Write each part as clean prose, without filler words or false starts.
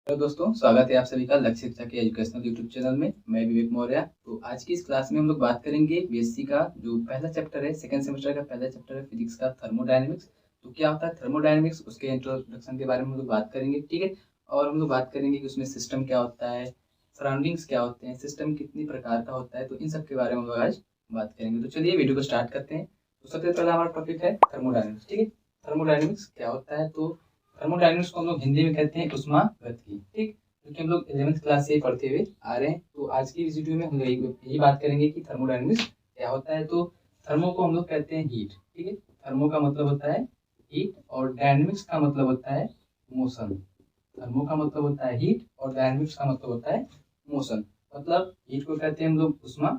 Hello दोस्तों, स्वागत है आप सभी का लक्ष्य शिक्षा के एजुकेशनल यूट्यूब चैनल में। मैं विवेक मौर्य। तो आज की इस क्लास में हम लोग बात करेंगे बीएससी का जो पहला चैप्टर है, सेकंड सेमेस्टर का पहला चैप्टर है फिजिक्स का, थर्मोडायनेमिक्स। तो क्या होता है थर्मोडायनेमिक्स, उसके इंट्रोडक्शन के बारे में हम लोग बात करेंगे, ठीक है। और हम लोग बात करेंगे कि उसमें सिस्टम क्या होता है, सराउंडिंग्स क्या होते हैं, सिस्टम कितनी प्रकार का होता है, तो इन सब के बारे में हम लोग आज बात करेंगे। तो चलिए वीडियो को स्टार्ट करते हैं। तो सबसे पहला हमारा टॉपिक है थर्मोडायनेमिक्स, ठीक है। थर्मोडायनेमिक्स क्या होता है, तो थर्मोडायनेमिक्स को हम लोग हिंदी में कहते हैं ऊष्मागतिकी, ठीक। क्योंकि हम लोग 11th क्लास से पढ़ते हुए आ रहे हैं, तो आज की इस वीडियो में हम लोग यही बात करेंगे कि थर्मोडायनेमिक्स क्या होता है। तो थर्मो को हम लोग कहते हैं हीट, ठीक है। थर्मो का मतलब होता है हीट और डायनेमिक्स का मतलब होता है मोशन। थर्मो का मतलब होता है हीट और डायनेमिक्स का मतलब होता है मोशन। मतलब हीट को कहते हैं हम लोग उष्मा,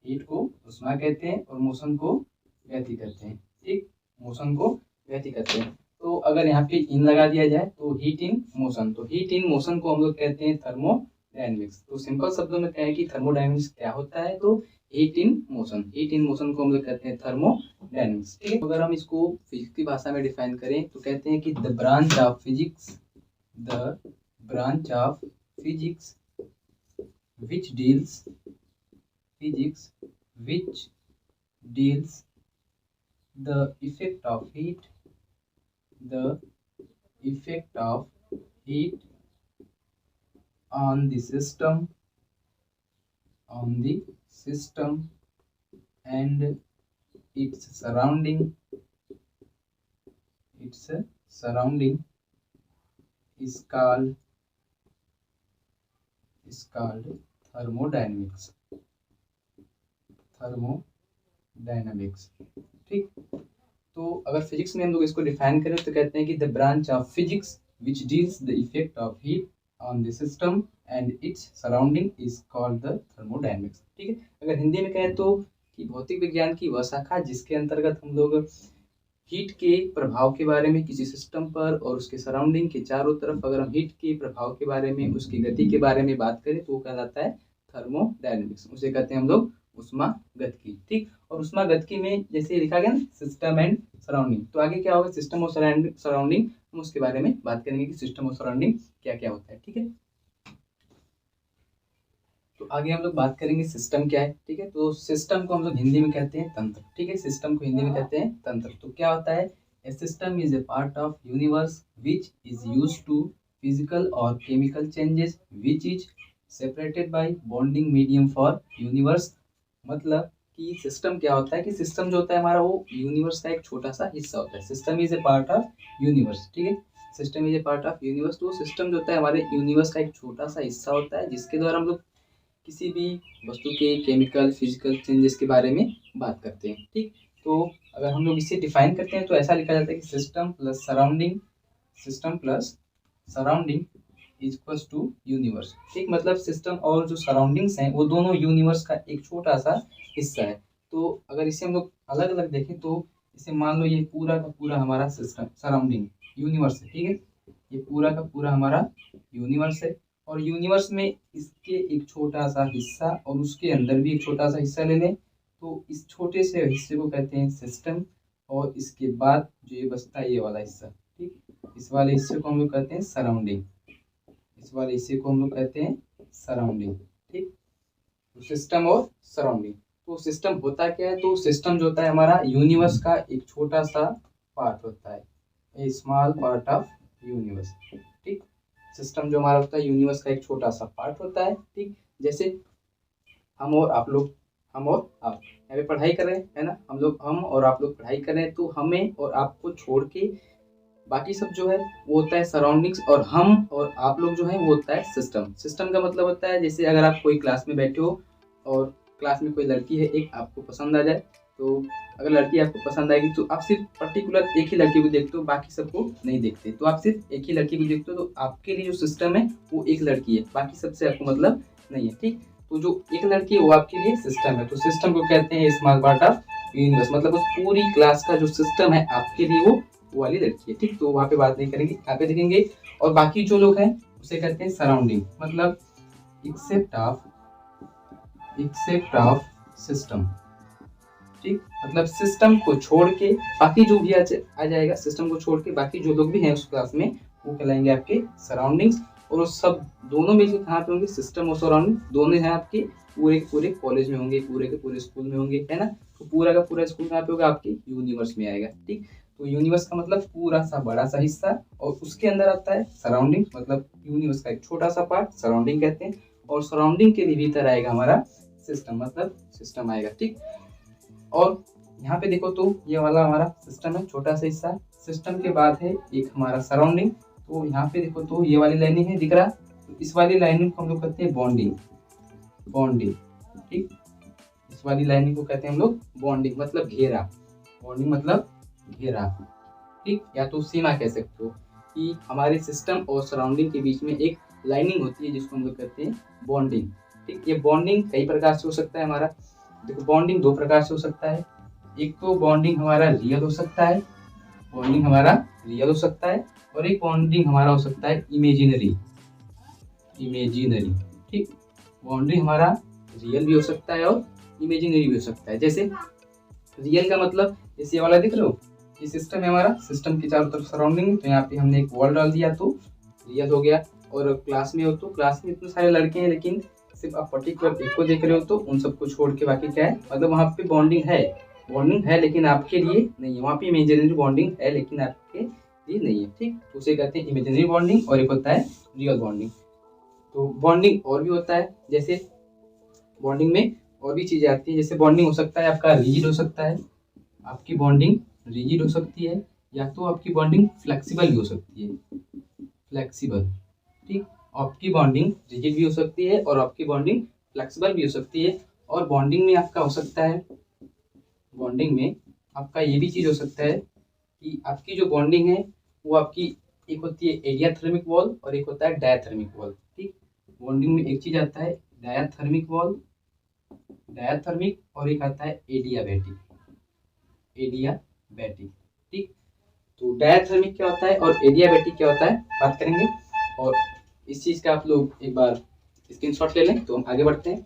हीट को उष्मा कहते हैं और मोशन को गति कहते हैं, ठीक। मोशन को गति कहते हैं। तो अगर यहाँ पे इन लगा दिया जाए तो हीट इन मोशन, तो हीट इन मोशन को हम लोग कहते हैं थर्मोडायनेमिक्स। तो सिंपल शब्दों में कहें कि थर्मोडायनेमिक्स क्या होता है, तो heat in motion, heat in motion को हम लोग कहते हैं थर्मोडायनेमिक्स, ठीक है। अगर हम इसको फिजिक्स की भाषा में डिफाइन करें तो कहते हैं कि the branch of physics, the branch of physics which deals physics which deals the effect of heat, the effect of heat on the system, on the system and its surrounding, its surrounding is called thermodynamics, thermodynamics, ठीक। तो अगर physics में हम लोग इसको define करें तो कहते हैं कि the branch of physics which deals the effect of heat on the system and its surrounding is called the thermodynamics, ठीक है। अगर हिंदी में कहें तो कि भौतिक विज्ञान की वह शाखा जिसके अंतर्गत हम लोग हीट के प्रभाव के बारे में किसी सिस्टम पर और उसके सराउंडिंग के चारों तरफ अगर हम हीट के प्रभाव के बारे में, उसकी गति के बारे में बात करें तो वो कहलाता है थर्मोडायनेमिक्स। उसे कहते हैं हम लोग ऊष्मागतिकी, ठीक। और ऊष्मागतिकी में जैसे लिखा गया सिस्टम एंड सराउंडिंग, तो आगे क्या होगा सिस्टम और सराउंडिंग, हम उसके बारे में बात करेंगे कि सिस्टम और सराउंडिंग क्या क्या होता है, ठीक है। तो आगे हम लोग बात करेंगे सिस्टम क्या है, ठीक है। तो सिस्टम को हम लोग हिंदी में कहते हैं तंत्र, ठीक है। सिस्टम को हिंदी में कहते हैं तंत्र। तो क्या होता है, a system is a part of universe which is used to physical और chemical changes which is separated by bonding medium for universe. मतलब कि सिस्टम क्या होता है, कि सिस्टम जो होता है हमारा वो यूनिवर्स का एक छोटा सा हिस्सा होता है। System is a part of universe, ठीक है। System is a part of universe, तो सिस्टम जो होता है हमारे यूनिवर्स का एक छोटा सा हिस्सा होता है जिसके द्वारा हम लोग किसी भी वस्तु के केमिकल फिजिकल चेंजेस के बारे में बात करते हैं, ठीक। तो अगर हम लोग इसे डिफाइन करते हैं तो ऐसा लिखा जाता है कि system plus surrounding, system plus surrounding is equal to universe, ठीक। मतलब सिस्टम और जो सराउंडिंग्स हैं वो दोनों यूनिवर्स का एक छोटा सा हिस्सा है। तो अगर इसे हम लोग अलग अलग देखें तो इसे मान लो ये पूरा का पूरा हमारा सिस्टम सराउंडिंग यूनिवर्स है, ठीक है। ये पूरा का पूरा हमारा यूनिवर्स है और यूनिवर्स में इसके एक छोटा सा हिस्सा और उसके अंदर भी एक छोटा सा हिस्सा ले लें तो इस छोटे से हिस्से को कहते हैं सिस्टम। और इसके बाद जो ये बचता है ये वाला हिस्सा, ठीक, इस वाले हिस्से को हम लोग कहते हैं सराउंडिंग, इस वाले हिस्से को हम लोग कहते हैं सराउंडिंग, ठीक। तो सिस्टम और सराउंडिंग, तो सिस्टम होता क्या है, तो सिस्टम जो होता है हमारा यूनिवर्स का एक छोटा सा पार्ट होता है, ए स्मॉल पार्ट ऑफ यूनिवर्स, ठीक। सिस्टम जो हमारा होता है यूनिवर्स का एक छोटा सा पार्ट होता है, ठीक। जैसे हम और आप लोग, हम और आप यहाँ पे पढ़ाई कर रहे हैं, है ना, हम और आप लोग पढ़ाई कर रहे हैं, तो हमें और आपको छोड़ के बाकी सब जो है वो होता है सराउंडिंग्स, और हम और आप लोग जो है वो होता है सिस्टम। सिस्टम का मतलब होता है जैसे अगर आप कोई क्लास में बैठे हो और क्लास में कोई लड़की है एक आपको पसंद आ जाए, तो अगर लड़की आपको पसंद आएगी तो आप सिर्फ पर्टिकुलर एक ही लड़की को देखते हो, बाकी सबको नहीं देखते। तो आप सिर्फ एक ही लड़की को देखते हो, तो आपके लिए जो सिस्टम है वो एक लड़की है, बाकी सबसे आपको मतलब नहीं है, ठीक। तो जो एक लड़की है वो आपके लिए सिस्टम है। तो सिस्टम को कहते हैं स्मॉल पार्ट ऑफ यूनिवर्स, मतलब उस पूरी क्लास का जो सिस्टम है आपके लिए वो वाली लड़की है, ठीक। तो वहाँ पे बात नहीं करेंगे, यहाँ पे देखेंगे। और बाकी जो लोग हैं उसे कहते हैं सराउंडिंग, मतलब एक्सेप्ट ऑफ सिस्टम, ठीक। मतलब सिस्टम को छोड़ के बाकी जो भी आ जाएगा, सिस्टम को छोड़ के बाकी जो लोग भी हैं उस क्लास में वो कहलाएंगे आपके सराउंडिंग्स। और वो सब दोनों बेसिस कहाँ पे होंगे, सिस्टम और सराउंडिंग दोनों हैं आपके पूरे के पूरे कॉलेज में होंगे, पूरे के पूरे स्कूल में होंगे, है ना। तो पूरा का पूरा स्कूल कहाँ पे होगा, आपके यूनिवर्स में आएगा, ठीक। तो यूनिवर्स का मतलब पूरा सा बड़ा सा हिस्सा, और उसके अंदर आता है सराउंडिंग, मतलब यूनिवर्स का एक छोटा सा पार्ट सराउंडिंग कहते हैं, और सराउंडिंग के भी भीतर आएगा हमारा सिस्टम, मतलब सिस्टम आएगा, ठीक। और यहाँ पे देखो तो ये वाला हमारा सिस्टम है, छोटा सा हिस्सा। सिस्टम के बाद है एक हमारा सराउंडिंग। तो यहाँ पे देखो तो ये वाली लाइनिंग है, दिख रहा। तो इस वाली लाइनिंग को हम लोग कहते हैं बॉन्डिंग, बॉन्डिंग, ठीक। इस वाली लाइनिंग को कहते हैं हम लोग बॉन्डिंग, मतलब घेरा, बॉन्डिंग मतलब घेरा, ठीक। या तो सीमा कह सकते हो कि हमारे सिस्टम और सराउंडिंग के बीच में एक लाइनिंग होती है जिसको हम लोग कहते हैं बॉन्डिंग, ठीक। ये बॉन्डिंग कई प्रकार से हो सकता है हमारा। देखो बॉन्डिंग दो प्रकार से हो सकता है। एक तो बॉन्डिंग हमारा रियल हो सकता है, बॉन्डिंग हमारा रियल हो सकता है, और एक बॉन्डिंग हमारा हो सकता है इमेजिनरी, इमेजिनरी, ठीक। बॉन्डिंग हमारा रियल भी हो सकता है और इमेजिनरी भी हो सकता है। जैसे रियल का मतलब जैसे ये वाला दिख रहे हो, ये सिस्टम है हमारा, सिस्टम के चारों तरफ सराउंडिंग है, तो यहाँ पे हमने एक वॉल डाल दिया तो रियल हो गया। और क्लास में हो तो क्लास में इतने सारे लड़के हैं, लेकिन सिर्फ आप पर्टिकुलर एक को देख रहे हो तो उन सबको छोड़ के बाकी क्या है, मतलब वहाँ पे बॉन्डिंग है, बॉन्डिंग है लेकिन आपके लिए नहीं है, वहाँ पे इमेजिनरी बॉन्डिंग है लेकिन आपके लिए नहीं है, ठीक। तो उसे कहते हैं इमेजिनरी बॉन्डिंग, और एक होता है रियल बॉन्डिंग। तो बॉन्डिंग और भी होता है, जैसे बॉन्डिंग में और भी चीजें आती है, जैसे बॉन्डिंग हो सकता है आपका रिजिड हो सकता है, आपकी बॉन्डिंग रिजिड हो सकती है, या तो आपकी बॉन्डिंग फ्लेक्सिबल भी हो सकती है, फ्लेक्सिबल, ठीक। आपकी बॉन्डिंग रिजिड भी हो सकती है और आपकी बॉन्डिंग फ्लेक्सिबल भी हो सकती है। और बॉन्डिंग में आपका हो सकता है, बॉन्डिंग में आपका ये भी चीज हो सकता है कि आपकी जो बॉन्डिंग है वो आपकी एक होती है एडियाथर्मिक वॉल और एक होता है डायाथर्मिक वॉल, ठीक। बॉन्डिंग में एक चीज आता है डायाथर्मिक वॉल, डायाथर्मिक, और एक आता है एडियाबैटिक, एडियाबैटिक, ठीक। तो डायाथर्मिक क्या होता है और एडियाबैटिक क्या होता है बात करेंगे, और इस चीज का आप लोग एक बार स्क्रीनशॉट ले लें तो हम आगे बढ़ते हैं।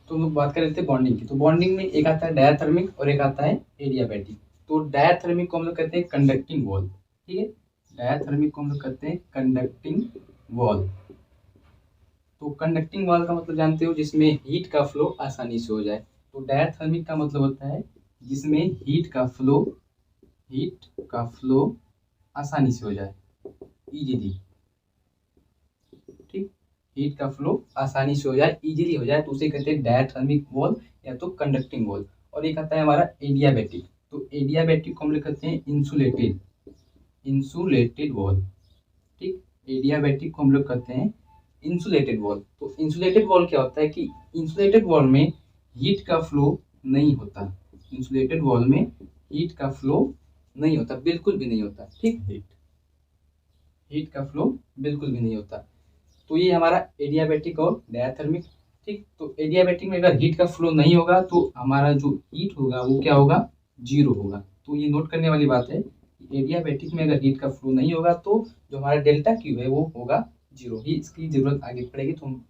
तो हम लोग बात कर रहे थे बॉन्डिंग की, तो बॉन्डिंग में एक आता है डायाथर्मिक और एक आता है एडियाबैटिक। तो डायाथर्मिक को हम लोग कहते हैं कंडक्टिंग वॉल, ठीक है। डायाथर्मिक को हम लोग कहते हैं कंडक्टिंग वॉल। तो कंडक्टिंग वॉल का मतलब जानते हो, जिसमें हीट का फ्लो आसानी से हो जाए। तो डायाथर्मिक का मतलब होता है जिसमें हीट का फ्लो आसानी से हो जाए, इजीली, ठीक। हीट का फ्लो आसानी से हो जाए, इजीली हो जाए, तो उसे कहते हैं डायाथर्मिक वॉल या तो कंडक्टिंग वॉल। और एक आता है हमारा एडियाबैटिक। तो एडियाबैटिक को हम लोग कहते हैं इंसुलेटेड, इंसुलेटेड वॉल, ठीक। एडियाबैटिक को हम लोग कहते हैं इंसुलेटेड वॉल। तो इंसुलेटेड वॉल क्या होता है कि इंसुलेटेड वॉल में हीट का फ्लो नहीं होता, इंसुलेटेड वॉल में हीट का फ्लो नहीं होता, बिल्कुल भी नहीं होता, ठीक। हीट का फ्लो बिल्कुल भी नहीं होता। तो ये हमारा एडियाबैटिक और डायाथर्मिक, ठीक। तो एडियाबैटिक में अगर हीट का फ्लो नहीं होगा तो हमारा जो हीट होगा वो क्या होगा, जीरो होगा। तो ये नोट करने वाली बात है, एडियाबैटिक में अगर हीट का फ्लो नहीं होगा तो जो हमारा डेल्टा क्यू है वो होगा जीरो। ही इसकी जरूरत आगे पड़ेगी तो हम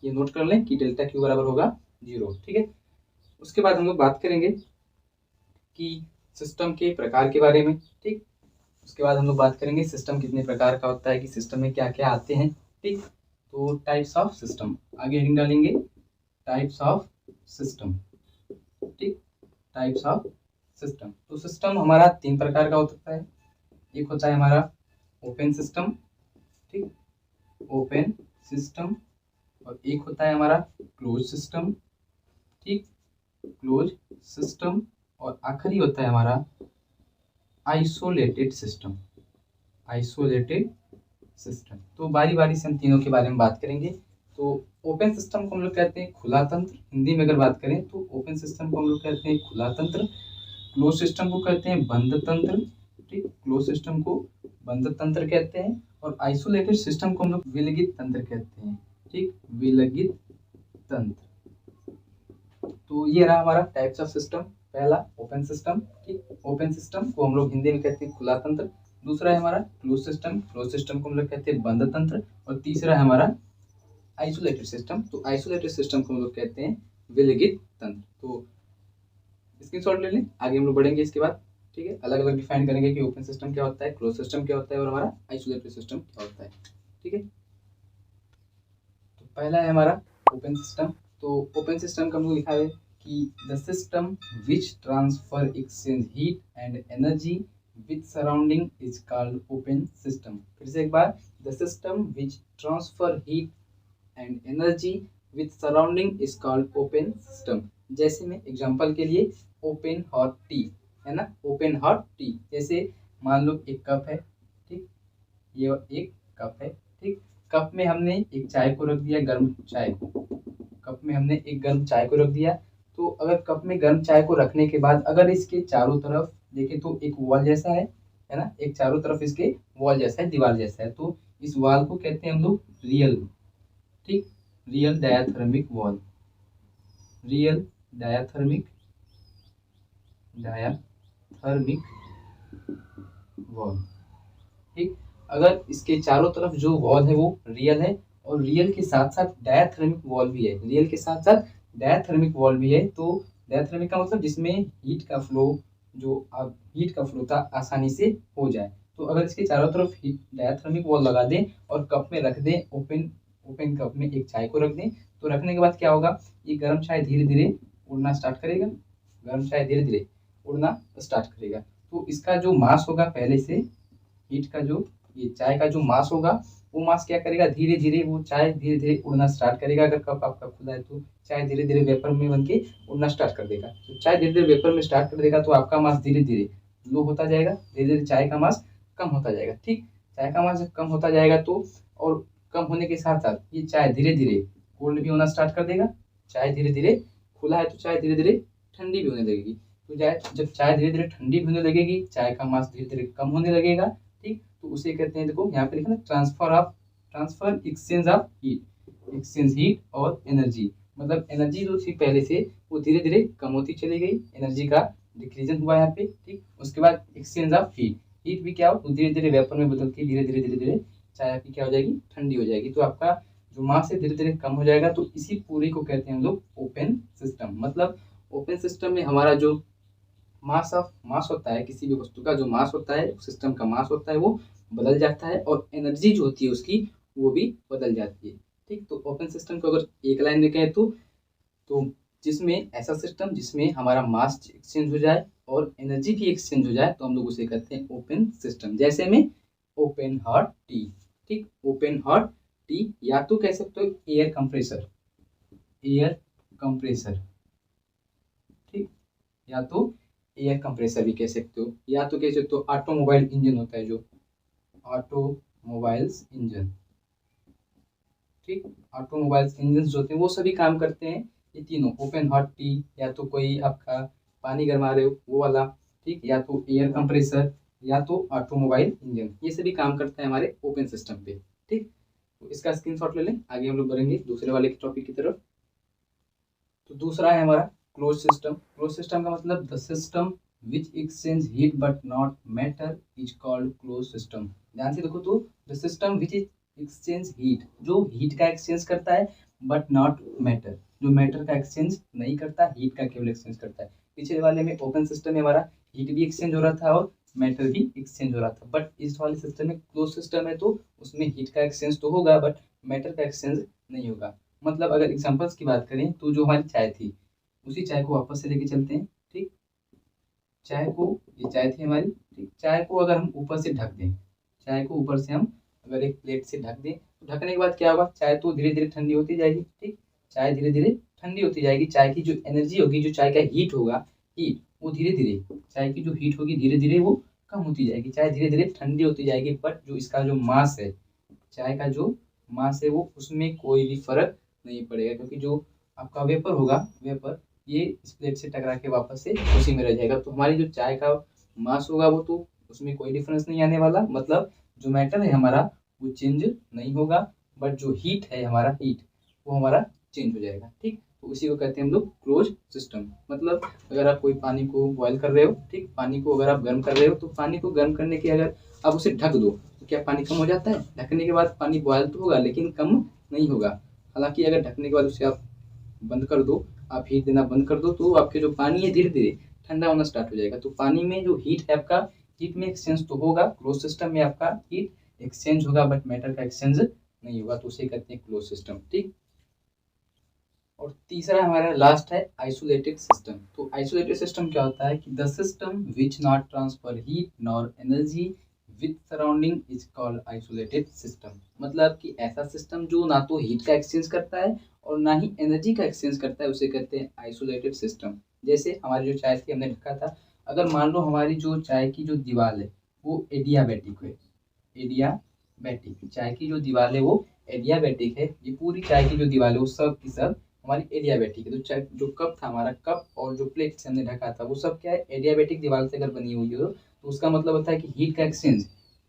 ये नोट कर लें कि डेल्टा क्यू बराबर होगा जीरो, ठीक है। उसके बाद हम लोग बात करेंगे कि सिस्टम के प्रकार के बारे में, ठीक। उसके बाद हम लोग बात करेंगे सिस्टम कितने प्रकार का होता है, कि सिस्टम में क्या क्या आते हैं, ठीक। तो टाइप्स ऑफ सिस्टम आगे हेडिंग डालेंगे, टाइप्स ऑफ सिस्टम, ठीक। Types of system. तो सिस्टम हमारा तीन प्रकार का हो सकता है। एक होता है हमारा ओपन सिस्टम, ठीक, ओपन सिस्टम। और एक होता है हमारा क्लोज सिस्टम, ठीक, क्लोज सिस्टम। और आखिरी होता है हमारा आइसोलेटेड सिस्टम, आइसोलेटेड सिस्टम। तो बारी बारी से हम तीनों के बारे में बात करेंगे। तो ओपन सिस्टम को हम लोग कहते हैं खुला तंत्र, हिंदी में अगर बात करें तो ओपन सिस्टम को हम लोग कहते हैं खुला तंत्र। क्लोज सिस्टम को कहते हैं बंद तंत्र, ठीक, क्लोज सिस्टम को बंद तंत्र कहते हैं। और आइसोलेटेड सिस्टम को हम लोग विलगित तंत्र कहते हैं, ठीक, विलगित तंत्र। तो ये रहा हमारा टाइप्स ऑफ सिस्टम। पहला ओपन सिस्टम, ठीक, ओपन सिस्टम को हम लोग हिंदी में कहते हैं खुला तंत्र। दूसरा है हमारा क्लोज सिस्टम, क्लोज सिस्टम को हम लोग कहते हैं बंद तंत्र। और तीसरा है हमारा आइसोलेटेड सिस्टम, तो आइसोलेटेड सिस्टम को हम लोग कहते हैं विलगित तंत्र। तो स्क्रीनशॉट ले लें, आगे हम लोग बढ़ेंगे इसके बाद, ठीक है, अलग अलग डिफाइन करेंगे कि ओपन सिस्टम क्या होता है, क्लोज सिस्टम क्या होता है और हमारा आइसोलेटेड सिस्टम क्या होता है। ठीक है, तो पहला है हमारा ओपन सिस्टम। तो ओपन सिस्टम का हम लोग लिखा है कि the system which transfer exchange heat and energy with surrounding is called open system. फिर से एक बार, the system which transfer heat and energy with surrounding is called open system. जैसे में एग्जांपल के लिए ओपन हॉट टी है ना, ओपन हॉट टी, जैसे मान लो एक कप है, ठीक, ये एक कप है, ठीक, कप में हमने एक चाय को रख दिया, गर्म चाय को, कप में हमने एक गर्म चाय को रख दिया। तो अगर कप में गर्म चाय को रखने के बाद अगर इसके चारों तरफ देखें तो एक वॉल जैसा है ना, एक चारों तरफ इसके वॉल जैसा है, दीवार जैसा है, तो इस वॉल को कहते हैं हम लोग रियल, ठीक, real diathermic wall, real diathermic wall, ठीक। अगर इसके चारों तरफ जो वॉल है वो रियल है और रियल के साथ साथ डायाथर्मिक वॉल भी है, रियल के साथ साथ डायाथर्मिक वॉल भी है, तो डायाथर्मिक का मतलब जिसमें हीट का फ्लो, जो अब हीट का फ्लो था आसानी से हो जाए। तो अगर इसके चारों तरफ हीट डायाथर्मिक वॉल लगा दें और कप में रख दें, ओपन ओपन कप में एक चाय को रख दें, तो रखने के बाद क्या होगा, ये गर्म चाय धीरे धीरे उड़ना स्टार्ट करेगा, गर्म चाय धीरे धीरे उड़ना स्टार्ट करेगा। तो इसका जो मास होगा पहले से, हीट का जो, ये चाय का जो मास होगा, वो मास क्या करेगा, धीरे धीरे वो चाय धीरे धीरे उड़ना स्टार्ट करेगा। अगर कप आपका खुला है तो चाय धीरे धीरे वेपर में बन के उड़ना स्टार्ट कर देगा। तो चाय धीरे धीरे वेपर में स्टार्ट कर देगा तो आपका मास धीरे धीरे लो होता जाएगा, धीरे धीरे चाय का मास कम होता जाएगा, ठीक। चाय का मास जब कम होता जाएगा तो, और कम होने के साथ साथ ये चाय धीरे धीरे कोल्ड भी होना स्टार्ट कर देगा। चाय धीरे धीरे, खुला है तो चाय धीरे धीरे ठंडी भी होने लगेगी। तो जब चाय धीरे धीरे ठंडी भी होने लगेगी, चाय का मास धीरे धीरे कम होने लगेगा, ठीक। तो उसे कहते हैं, देखो यहाँ पे लिखा ना, transfer exchange of heat, exchange heat और एनर्जी, मतलब एनर्जी जो थी पहले से वो धीरे धीरे कम होती चली गई, एनर्जी का डिक्रीजन हुआ यहाँ पे, ठीक। उसके बाद एक्सचेंज ऑफ हीट, हीट भी क्या हो, तो धीरे धीरे वेपर में बदल के धीरे धीरे धीरे धीरे चाय आपकी क्या हो जाएगी, ठंडी हो जाएगी। तो आपका जो मास है धीरे धीरे कम हो जाएगा। तो इसी पूरी को कहते हैं हम लोग ओपन सिस्टम। मतलब ओपन सिस्टम में हमारा जो मास होता है, किसी भी वस्तु का जो मास होता है, सिस्टम का मास होता है, वो बदल जाता है और एनर्जी जो होती है उसकी वो भी बदल जाती है, ठीक। तो ओपन सिस्टम को अगर एक लाइन में कहें तो जिसमें ऐसा सिस्टम जिसमें हमारा मास एक्सचेंज हो जाए और एनर्जी भी एक्सचेंज हो जाए तो हम लोग उसे कहते हैं ओपन सिस्टम। जैसे में ओपन हॉट टी, ठीक, ओपन हॉट टी, या तो कह सकते हो एयर कंप्रेसर, एयर कंप्रेसर, ठीक, या तो एयर कंप्रेसर भी कह सकते हो, या तो कह सकते हो ऑटोमोबाइल इंजन होता है, जो ऑटोमोबाइल्स इंजन, ठीक, ऑटोमोबाइल्स इंजन जो होते हैं वो सभी काम करते हैं ये तीनों, ओपन हॉट टी, या तो कोई आपका पानी गरमा रहे हो वो वाला, ठीक, या तो एयर कंप्रेसर, या तो ऑटोमोबाइल इंजन, ये सभी काम करते हैं हमारे ओपन सिस्टम पे, ठीक। तो इसका स्क्रीनशॉट ले लें, आगे हम लोग बढ़ेंगे दूसरे वाले टॉपिक की तरफ। तो दूसरा है हमारा क्लोज सिस्टम। क्लोज सिस्टम का मतलब the system which exchange heat but not matter is called close system. ध्यान से देखो, तो the system which exchange heat, जो हीट का एक्सचेंज करता है, बट नॉट मैटर, जो मैटर का एक्सचेंज नहीं करता, हीट का केवल एक्सचेंज करता है। पिछले वाले में ओपन सिस्टम में हमारा हीट भी एक्सचेंज हो रहा था और मैटर भी एक्सचेंज हो रहा था, बट इस वाले सिस्टम में क्लोज सिस्टम है तो उसमें हीट का एक्सचेंज तो होगा बट मैटर का एक्सचेंज नहीं होगा। मतलब अगर एग्जांपल्स की बात करें तो जो हमारी चाय थी, उसी चाय को वापस से लेके चलते हैं, ठीक। चाय को, ये चाय थी हमारी, ठीक, चाय को अगर हम ऊपर से ढक दें, चाय को ऊपर से हम अगर एक प्लेट से ढक दें तो ढकने के बाद क्या होगा, चाय तो धीरे धीरे ठंडी होती जाएगी, ठीक, चाय धीरे धीरे ठंडी होती जाएगी। चाय की जो एनर्जी होगी, जो चाय का हीट होगा, हीट वो धीरे धीरे, चाय की जो हीट होगी धीरे धीरे वो कम होती जाएगी, चाय धीरे धीरे ठंडी होती जाएगी। बट जो इसका जो मास है, चाय का जो मास है, वो उसमें कोई भी फर्क नहीं पड़ेगा, क्योंकि जो आपका वेपर होगा, वेपर ये इस प्लेट से टकरा के वापस से उसी में रह जाएगा। तो हमारी जो चाय का मास होगा वो तो उसमें कोई डिफरेंस नहीं आने वाला, मतलब जो मैटर है हमारा वो चेंज नहीं होगा, बट जो हीट है हमारा, हीट वो हमारा चेंज हो जाएगा, ठीक। तो उसी को कहते हैं हम लोग क्लोज सिस्टम। मतलब अगर आप कोई पानी को बॉयल कर रहे हो, ठीक, पानी को अगर आप गर्म कर रहे हो तो पानी को गर्म करने के अगर आप उसे ढक दो तो क्या पानी कम हो जाता है? ढकने के बाद पानी बॉयल तो होगा लेकिन कम नहीं होगा। हालांकि अगर ढकने के बाद उसे आप बंद कर दो, आप हीट देना बंद कर दो तो आपके जो पानी है धीरे धीरे ठंडा होना स्टार्ट हो जाएगा। तो पानी में जो हीट है आपका, हीट में एक्सचेंज तो होगा, क्लोज सिस्टम में आपका हीट एक्सचेंज होगा बट मैटर का एक्सचेंज नहीं होगा, तो उसे कहते हैं क्लोज सिस्टम। ठीक। और तीसरा हमारा लास्ट है आइसोलेटेड सिस्टम। तो आइसोलेटेड सिस्टम क्या होता है कि the system which not transfer heat nor energy with surrounding is called isolated system. मतलब कि ऐसा सिस्टम जो ना तो हीट का एक्सचेंज करता है और ना ही एनर्जी का एक्सचेंज करता है, उसे कहते हैं आइसोलेटेड सिस्टम। जैसे हमारी जो चाय थी हमने ढका था, अगर मान लो हमारी जो चाय की जो दीवार है वो एडियाबैटिक है, एडियाबैटिक चाय की जो दीवार है वो एडियाबैटिक है, ये पूरी चाय की जो दीवार है वो सब की सब हमारी एडियाबैटिक है। तो चाहे जो कप था हमारा, कप और जो प्लेट से हमने ढका था वो सब क्या है, एडियाबैटिक दीवार से अगर बनी हुई हो, तो उसका मतलब होता है कि हीट का एक्सचेंज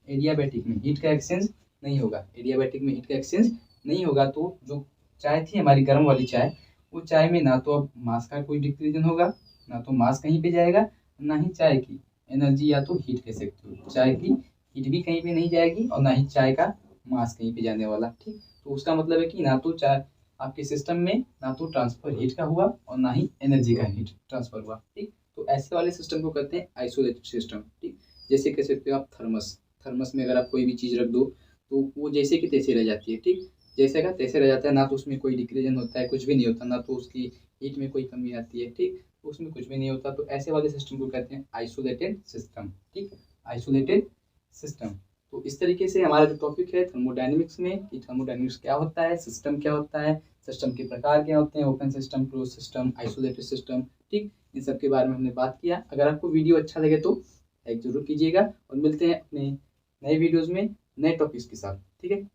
एडियाबैटिक में हीट का एक्सचेंज नहीं होगा, एडियाबैटिक में हीट का एक्सचेंज नहीं होगा। तो जो चाय थी हमारी गर्म वाली चाय, वो चाय में ना तो अब मास का कोई डिक्रीजन होगा, ना तो मास कहीं पे जाएगा, ना ही चाय की एनर्जी या तो हीट कह सकते हो, चाय की हीट भी कहीं पे नहीं जाएगी और ना ही चाय का मास कहीं पे जाने वाला। ठीक। तो उसका मतलब है कि ना तो चाय आपके सिस्टम में ना तो ट्रांसफर हीट का हुआ और ना ही एनर्जी का हीट ट्रांसफर हुआ। ठीक। तो ऐसे वाले सिस्टम को कहते हैं आइसोलेटेड सिस्टम। ठीक। जैसे कह सकते हो आप थर्मस, थर्मस में अगर आप कोई भी चीज़ रख दो तो वो जैसे कि तैसे रह जाती है। ठीक। जैसे का तैसे रह जाता है, ना तो उसमें कोई डिक्रीजन होता है, कुछ भी नहीं होता, ना तो उसकी हीट में कोई कमी आती है। ठीक। तो उसमें कुछ भी नहीं होता, तो ऐसे वाले सिस्टम को कहते हैं आइसोलेटेड सिस्टम। ठीक। Isolated system. तो इस तरीके से हमारा जो टॉपिक है थर्मोडायनेमिक्स में, कि थर्मोडायनेमिक्स क्या होता है, सिस्टम क्या होता है, सिस्टम के प्रकार क्या होते हैं, open system, close system, isolated system. ठीक। इन सब के बारे में हमने बात किया। अगर आपको वीडियो अच्छा लगे तो लाइक जरूर कीजिएगा और मिलते हैं अपने नए वीडियोज़ में नए टॉपिक्स के साथ। ठीक है।